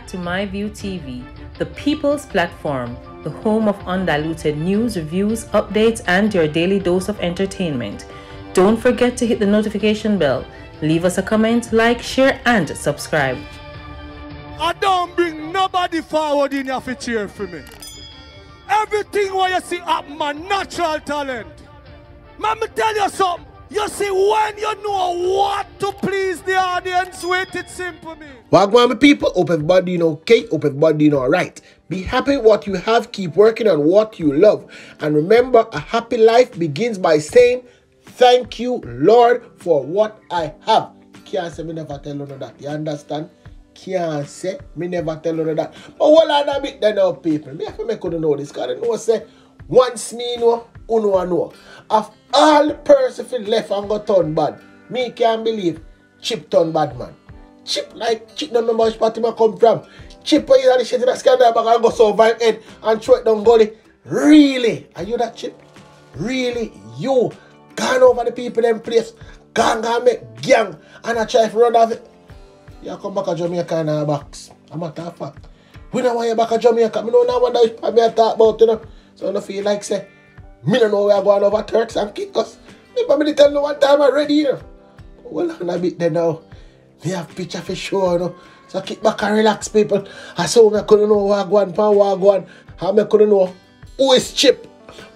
back to MyView TV, the people's platform, the home of undiluted news, reviews, updates, and your daily dose of entertainment. Don't forget to hit the notification bell, leave us a comment, like, share, and subscribe. I don't bring nobody forward in your cheer for me. Everything what you see up my natural talent. Man, me tell you something. You see, when you know what to please the audience with, it's simple, me. Wagwan, my people, hope everybody doing okay, hope everybody doing alright. Be happy with what you have, keep working on what you love. And remember, a happy life begins by saying, thank you, Lord, for what I have. Can't say me never tell you that, you understand? Can't say me never tell you that. But what I bit then now, people, me have to make you know this, because I know say, once me know, uno know. Of all the person who left and got turned bad, me can't believe Chip turned bad, man. Chip like Chip don't remember which party man come from. Chip is the shit in that scandal back and go survive it and throw it down gully. Really? Are you that Chip? Really? You gone over the people in place, gone make gang and I try to run off it. You come back to Jamaica in our box. I'm a matter of fact. We don't want you back to Jamaica. I don't know what I talk about, you know. So I don't feel like say, me don't know where I'm going over Turks and Kickers. Me tell you one time I'm ready, you know. Well, I'm a bit there now. We have picture for sure, you know. So kick back and relax, people. I saw me couldn't know what I'm going. How me couldn't know who is Chip.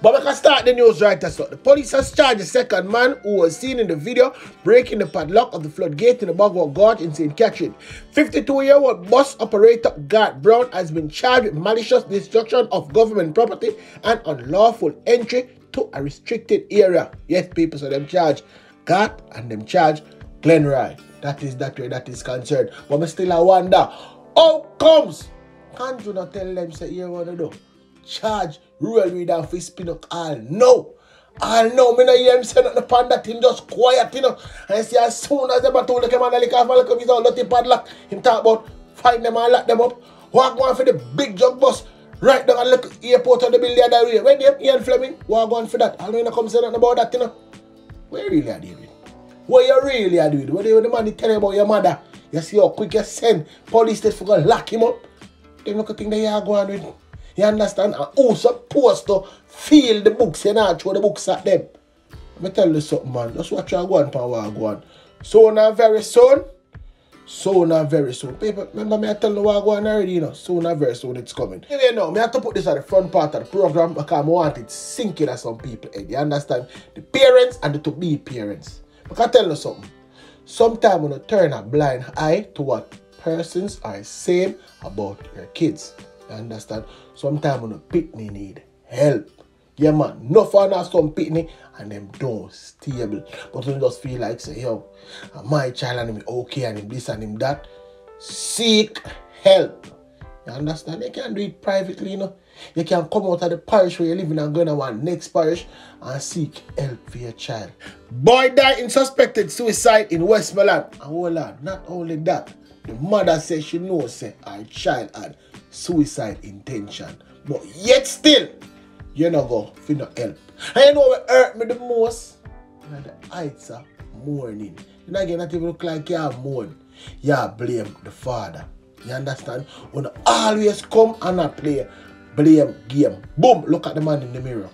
But we can start the news right as well. The police has charged the second man who was seen in the video breaking the padlock of the floodgate in the Bogwell Gorge in St. Catherine. 52-year-old bus operator Garth Brown has been charged with malicious destruction of government property and unlawful entry to a restricted area. Yes, people, so them charge Garth and them charge Glenroy. That is that way that is concerned. But I still wonder, how comes? Can't you not tell them, say, you want to do? Charge real read and for spin up all no. All no, me no hear him say nothing upon that, him just quiet, you know. And see as soon as them told the man like half a his own dirty padlock, him talk about find them and lock them up. Walk one for the big jug bus right down and look airport of the building the other way. When them Ian Fleming, walk one for that. I don't know come say nothing about that, you know. What you really are doing? What you really are doing? What the man tell you about your mother? You see how quick you send police state for go lock him up. They look at thing that you are going with. You understand? And who's supposed to feel the books and not throw the books at them? Let me tell you something, man. Just watch you go on, power go on. Soon and very soon. Soon and very soon. People, remember me I tell you what go on already, you know. Soon and very soon it's coming. Anyway, now, me have to put this at the front part of the program because I want it sinking at some people head. You understand? The parents and the to-be parents. I can tell you something. Sometimes when you turn a blind eye to what persons are saying about your kids. You understand? Sometimes when a pitney need help. Yeah, man. No fun have some pitney and them don't stable. But when you just feel like, say, yo, my child and him okay and him this and him that. Seek help. You understand? You can do it privately, you know. You can come out of the parish where you're living and go to one next parish and seek help for your child. Boy died in suspected suicide in Westmoreland. And hold on, not only that. The mother says she knows say her child had suicide intention. But yet still, you know go for no help. And you know what hurt me the most? You know, the heights of mourning. You know, you not even look like you mourn. You blame the father. You understand? When you always come and not play blame game. Boom! Look at the man in the mirror.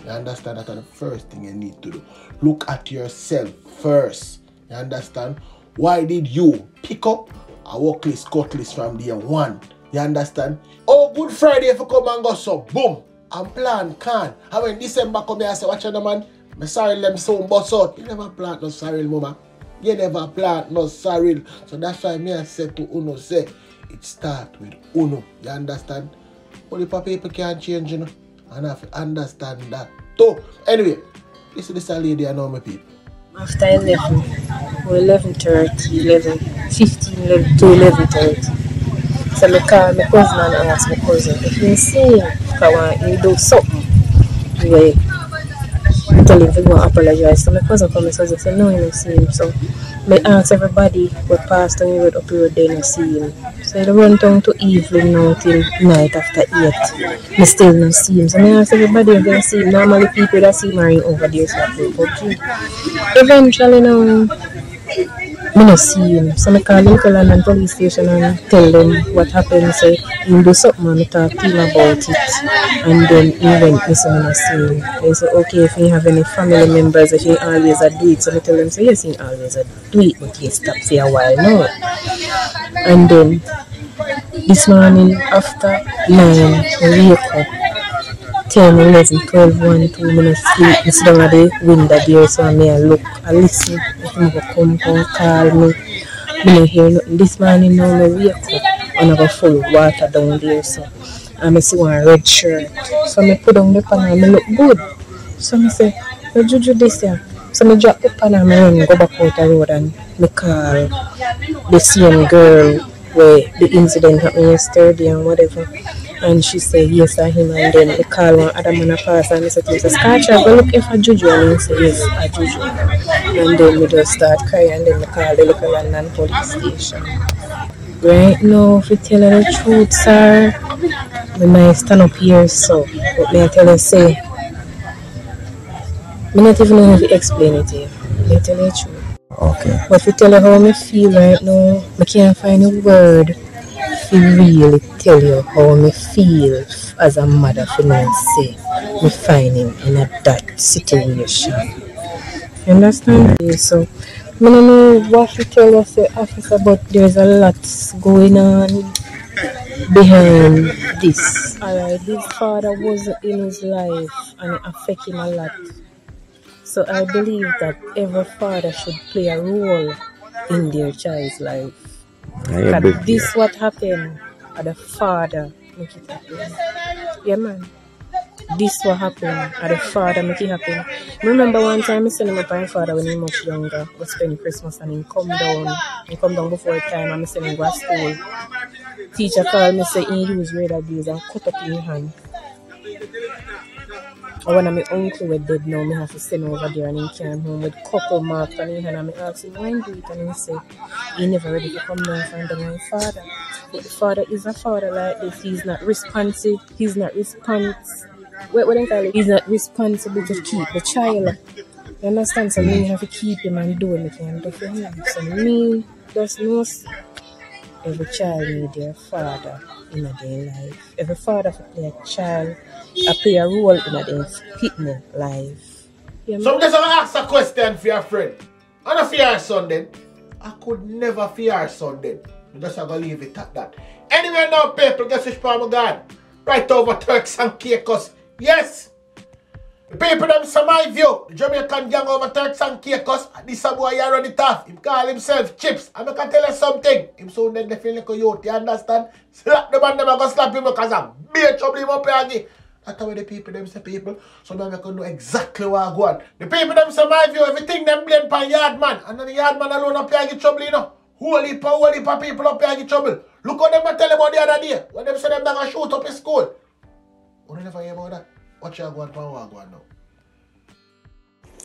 You understand? That's the first thing you need to do. Look at yourself first. You understand? Why did you pick up a workless cutlass from day one? You understand? Oh, Good Friday if you come and go so, boom, and plant can. And when December come here, I say, watch out, man, my sorrel them soon bust out. You never plant no sorrel, mama. You never plant no sorrel. So that's why me I say to Uno, say, it start with Uno. You understand? Only people can't change, you know. And I have to understand that too. Anyway, this is a lady I know my people. After 11, or 11:30, 11, 15, 11 to 11:30. So I call my cousin and ask my cousin if he see him, because he do something. I tell him to go and apologize. So my cousin come and says, no, he don't see him. So I ask everybody what passed on the road up the road, they don't see him. So I run down to evening now till night after 8. I still don't see him. So I ask everybody if they see him. Normally people that see him are over there. So I go, okay. Eventually now, I don't see him. So I call Little London police station and tell them what happened. So he do something and I talk to him about it. And then he went missing and I see him. They say, okay, if he have any family members, that he always do it. So I tell them, so yes, he always do it, but he stopped for a while now. And then this morning after 9, I wake up. 10, 11, 12, 1, 2 minutes sleep. I sit down at the window there, so I look, I listen. He go come call me. I don't hear nothing. This morning now, I wake up and I go full of water down there. So I see one red shirt. So I put down the pan and I look good. So I say, where JuJu this here? So I drop the pan and I run, go back out the road and I call the same girl where the incident happened yesterday and whatever. And she said, yes, I him. And then they call one other man a pass and they said, Scarcha, go look for JuJu. And he said, yes, I JuJu. And then we just start crying and then we call the local London police station. Right now, if you tell her the truth, sir, we might stand up here, so. But may I tell you, say, I don't even know how to explain it to you. May I tell you the truth. Okay. But if you tell her how I feel right now, I can't find a word to really tell you how I feel as a mother for me say me find him in that situation. You understand? So I don't know what to tell you, say, officer, but there's a lot going on behind this. Alright, this father was in his life and it affected him a lot. So I believe that every father should play a role in their child's life. But this what happened at the father make it happen. Yeah, man. This what happened at the father make it happen. Remember one time I sent him up my father when he was much younger, was spending Christmas and he come down before time and I sent him go to school. Teacher called me say he use radar beads and cut up in his hand. And when my uncle was dead now, I have to send over there and he came home with couple marks on his hand and I asked him why he do it and he said he never ready to come down and find my father. But the father is a father like this. He's not responsive. He's not responsible. He's not responsible to keep the child. You understand? So me have to keep him and do what I can do for him. So me just know every child need their father in their life. Every father play play a role in their fitness life. Yeah, so I'm just gonna ask a question for your friend. I don't fear your son then. I could never fear your son then. I'm just gonna leave it at that. Anyway now people, guess which part of God? Right over Turks and Caicos. Yes! The people them say my view. The Jamaican gang over Turks and Caicos. This boy here on the top. He call himself Chips. And I can tell you something. Him so then they feel like a youth. You understand? Slap the man them and go slap him because I'm beer trouble him up here. That's how the people them say people. So now I can know exactly what I go on. The people them say my view. Everything them blame by yard man. And then the yard man alone up here get trouble, you know. Whole heap of people up here get trouble. Look what them I tell about the other day. When them say them going to shoot up in school. You never hear about that? What you going on now?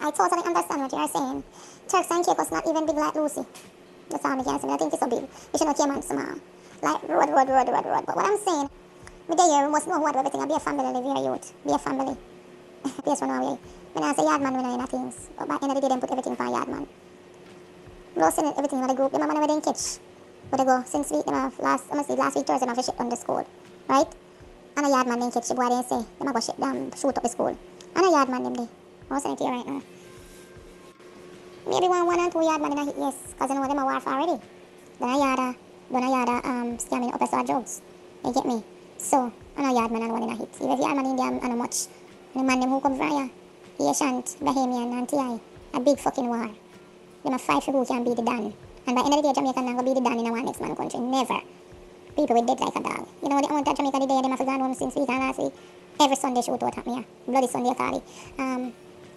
I totally understand what you are saying. Turks and Caicos not even big like Lucy. That's all I can say. I think it's so big. You should not came on small. Like road. But what I'm saying, me there you must know what everything. Be a family, live your youth. Be a family. Place one away. When I say yard man, we know things. But by the end of the day, them put everything for yard man. We're sending everything in the group. Them man never catch. But they go since week, them have last week Thursday, them have shit on the school. Right? And a yard man then catch the boy they say, them go shit down, shoot up the school. And a yard man them there. I'm saying it to you right now. Maybe one and two yard man in a hit, yes, because you know them are warfare already. Then a yard scamming up as drugs. You get me? So, and a yard man and one in a hit. Even if yard man in there and a much. And the man them who come from here, Asian, Bahamian, and TI, a big fucking war. Them a fight for who can be the Dan. And by the end of the day, Jamaica not going to be the Dan in a one next man country. Never. People with dead like a dog. You know the amount of Jamaica the day them have gone home since week and last week. Every Sunday shoot out at me here. Bloody Sunday I call it.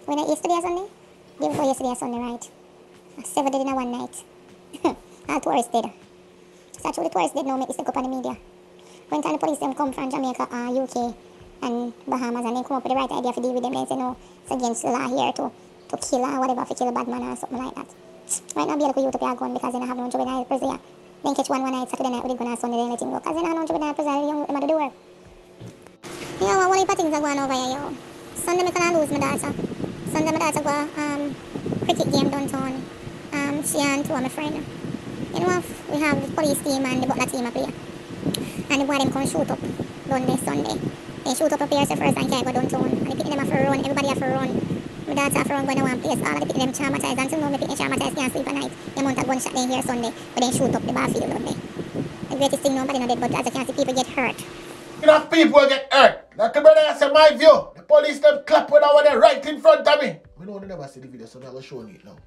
When I yesterday Sunday? Day before yesterday Sunday, right? 7 dead in one night. All tourists dead. So actually the tourists dead now make this up on the media. When time the police them come from Jamaica, UK and Bahamas and then come up with the right idea to deal with them, they say no, it's against the law here to kill or whatever, to kill a bad man or something like that. Right now be able to use up your gun because they don't have no juvenile prison here. Then catch one night, Saturday night with the gun and Sunday, then let him go. Because they don't know juvenile prison, the young them at the door. You know what heap of things are going over here, yo. Sunday I can lose my daughter. Sunday my daughter go cricket game downtown. She and two of my friends. You know, we have the police team and the butler team up here. And the boy them come shoot up down this Sunday. They shoot up here so first and can't go downtown. And the people them have to run, everybody have to run. My daughter have to run going to one place. All of the people them traumatized. Until now, my people traumatized can't sleep at night. The amount of gunshot they hear Sunday, but they shoot up the bar field down there. The greatest thing, nobody not dead, but as you can see, people get hurt. Enough people get hurt. Like brother, that's my view. The police them clap when I was right in front of me. I know they never see the video, so I'm going to show you it now.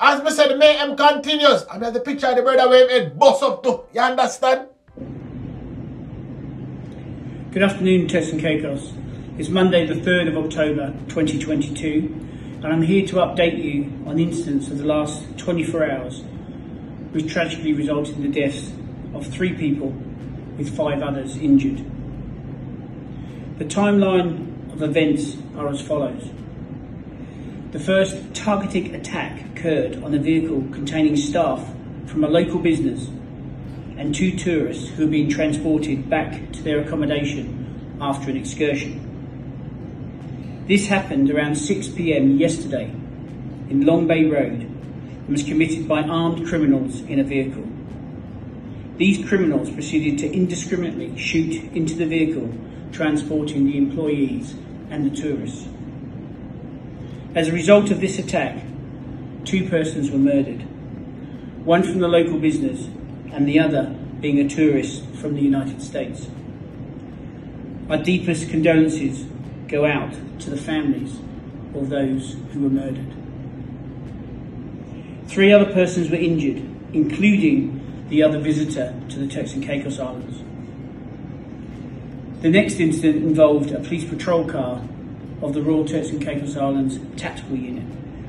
As me said, the mayhem continues. I mean, the picture of the brother wave it bust up too. You understand? Good afternoon, Turks and Caicos. It's Monday the 3rd of October 2022 and I'm here to update you on incidents of the last 24 hours which tragically resulted in the deaths of 3 people with 5 others injured. The timeline of events are as follows. The first targeted attack occurred on a vehicle containing staff from a local business and 2 tourists who were being transported back to their accommodation after an excursion. This happened around 6 p.m. yesterday in Long Bay Road and was committed by armed criminals in a vehicle. These criminals proceeded to indiscriminately shoot into the vehicle transporting the employees and the tourists. As a result of this attack, 2 persons were murdered, one from the local business and the other being a tourist from the United States. Our deepest condolences go out to the families of those who were murdered. 3 other persons were injured, including the other visitor to the Turks and Caicos Islands. The next incident involved a police patrol car of the Royal Turks and Caicos Islands Tactical Unit,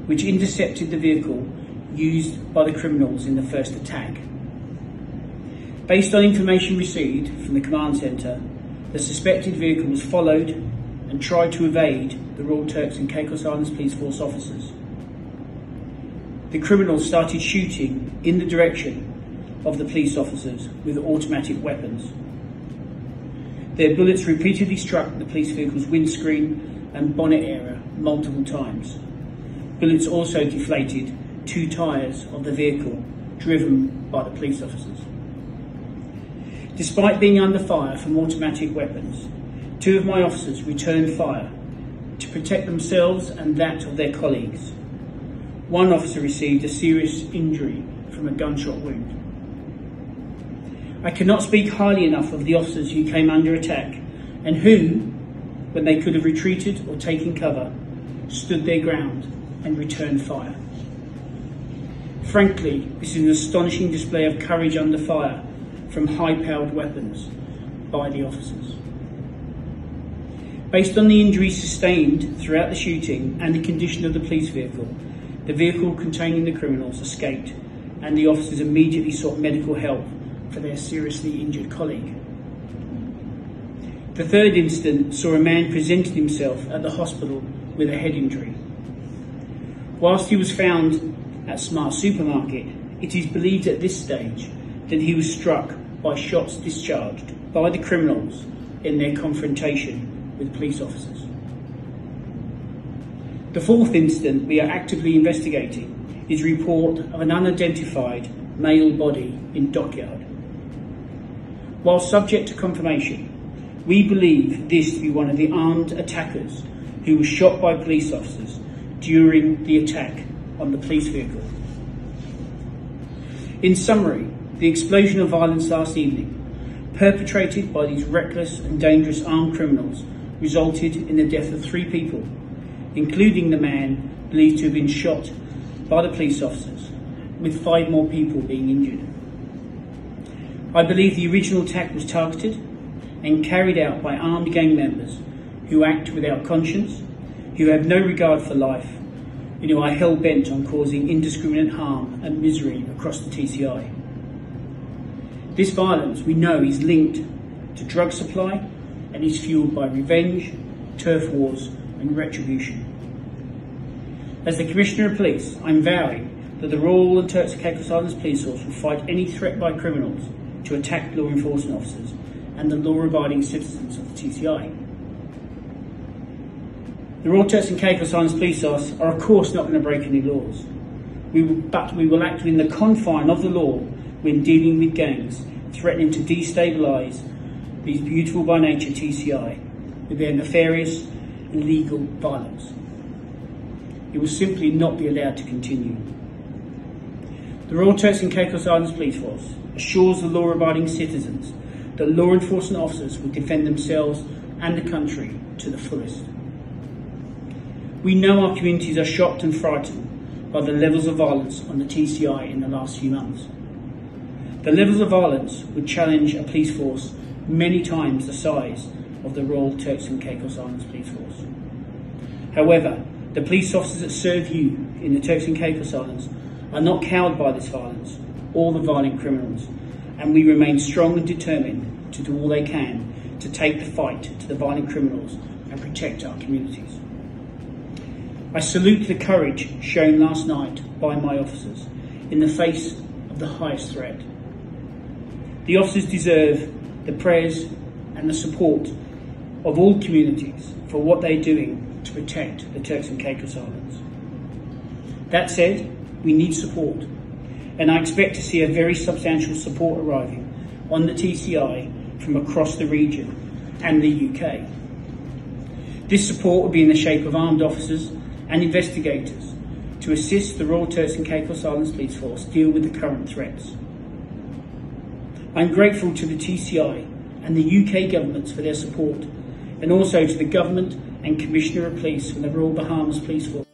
which intercepted the vehicle used by the criminals in the first attack. Based on information received from the command centre, the suspected vehicle was followed and tried to evade the Royal Turks and Caicos Islands Police Force officers. The criminals started shooting in the direction of the police officers with automatic weapons. Their bullets repeatedly struck the police vehicle's windscreen and bonnet area multiple times. Bullets also deflated 2 tyres of the vehicle driven by the police officers. Despite being under fire from automatic weapons, 2 of my officers returned fire to protect themselves and that of their colleagues. 1 officer received a serious injury from a gunshot wound. I cannot speak highly enough of the officers who came under attack and who, when they could have retreated or taken cover, stood their ground and returned fire. Frankly, this is an astonishing display of courage under fire from high-powered weapons by the officers. Based on the injuries sustained throughout the shooting and the condition of the police vehicle, the vehicle containing the criminals escaped and the officers immediately sought medical help for their seriously injured colleague. The third incident saw a man presenting himself at the hospital with a head injury. Whilst he was found at Smart Supermarket, it is believed at this stage that he was struck by shots discharged by the criminals in their confrontation with police officers. The fourth incident we are actively investigating is a report of an unidentified male body in Dockyard. While subject to confirmation, we believe this to be one of the armed attackers who was shot by police officers during the attack on the police vehicle. In summary, the explosion of violence last evening, perpetrated by these reckless and dangerous armed criminals, resulted in the death of 3 people, including the man believed to have been shot by the police officers, with 5 more people being injured. I believe the original attack was targeted and carried out by armed gang members who act without conscience, who have no regard for life, and who are hell-bent on causing indiscriminate harm and misery across the TCI. This violence, we know, is linked to drug supply and is fueled by revenge, turf wars and retribution. As the Commissioner of Police, I'm vowing that the Royal and Turks and Caicos Islands Police Force will fight any threat by criminals to attack law enforcement officers and the law-abiding citizens of the TCI. The Royal Turks and Caicos Islands Police Force are of course not going to break any laws, but we will act within the confine of the law when dealing with gangs threatening to destabilise these beautiful by nature TCI with their nefarious and illegal violence. It will simply not be allowed to continue. The Royal Turks and Caicos Islands Police Force assures the law-abiding citizens that law enforcement officers will defend themselves and the country to the fullest. We know our communities are shocked and frightened by the levels of violence on the TCI in the last few months. The levels of violence would challenge a police force many times the size of the Royal Turks and Caicos Islands Police Force. However, the police officers that serve you in the Turks and Caicos Islands are not cowed by this violence or the violent criminals, and we remain strong and determined to do all they can to take the fight to the violent criminals and protect our communities. I salute the courage shown last night by my officers in the face of the highest threat. The officers deserve the prayers and the support of all communities for what they're doing to protect the Turks and Caicos Islands. That said, we need support, and I expect to see a very substantial support arriving on the TCI from across the region and the UK. This support will be in the shape of armed officers and investigators to assist the Royal Turks and Caicos Islands Police Force deal with the current threats. I'm grateful to the TCI and the UK governments for their support, and also to the government and Commissioner of Police from the Royal Bahamas Police Force.